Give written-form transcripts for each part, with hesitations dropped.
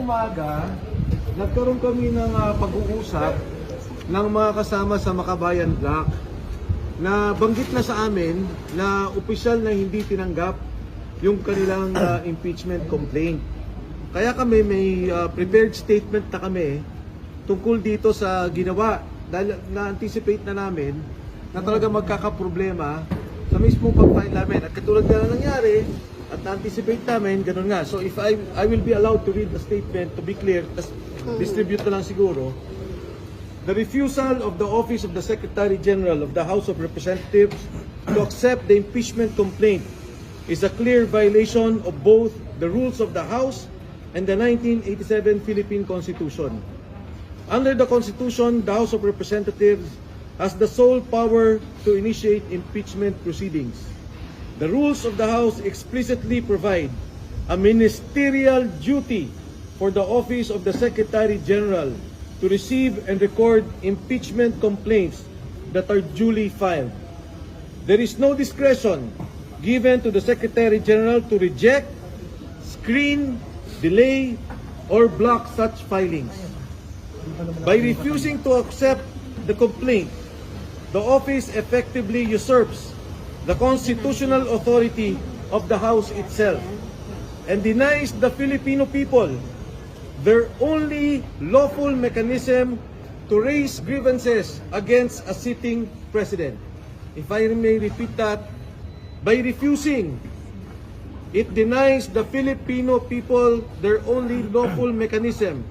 umaga, nagkaroon kami ng pag-uusap ng mga kasama sa Makabayan Block na banggit na sa amin na opisyal na hindi tinanggap yung kanilang impeachment complaint. Kaya kami may prepared statement na kami tungkol dito sa ginawa dahil na-anticipate na namin na talaga magkakaproblema sa mismong pag-file namin. At katulad na nangyari, at na-anticipate namin, ganun nga. So if I will be allowed to read the statement, to be clear, distribute na lang siguro. The refusal of the Office of the Secretary General of the House of Representatives to accept the impeachment complaint is a clear violation of both the rules of the House and the 1987 Philippine Constitution. Under the Constitution, the House of Representatives has the sole power to initiate impeachment proceedings. The rules of the House explicitly provide a ministerial duty for the Office of the Secretary General to receive and record impeachment complaints that are duly filed. There is no discretion given to the Secretary General to reject, screen, delay, or block such filings. By refusing to accept the complaint, the office effectively usurps the constitutional authority of the House itself and denies the Filipino people their only lawful mechanism to raise grievances against a sitting president. If I may repeat that, by refusing, it denies the Filipino people their only lawful mechanism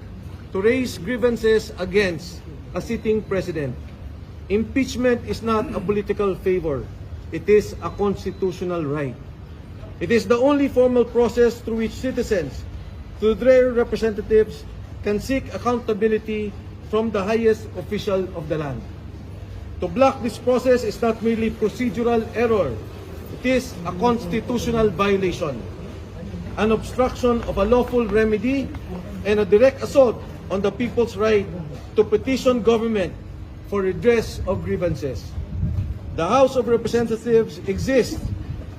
to raise grievances against a sitting president. Impeachment is not a political favor. It is a constitutional right. It is the only formal process through which citizens, through their representatives, can seek accountability from the highest official of the land. To block this process is not merely procedural error. It is a constitutional violation, an obstruction of a lawful remedy, and a direct assault on the people's right to petition government for redress of grievances. The House of Representatives exists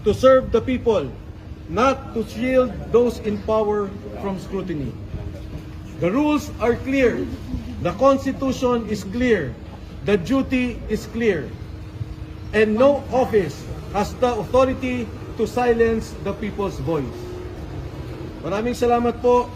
to serve the people, not to shield those in power from scrutiny. The rules are clear. The Constitution is clear. The duty is clear. And no office has the authority to silence the people's voice. Maraming salamat po.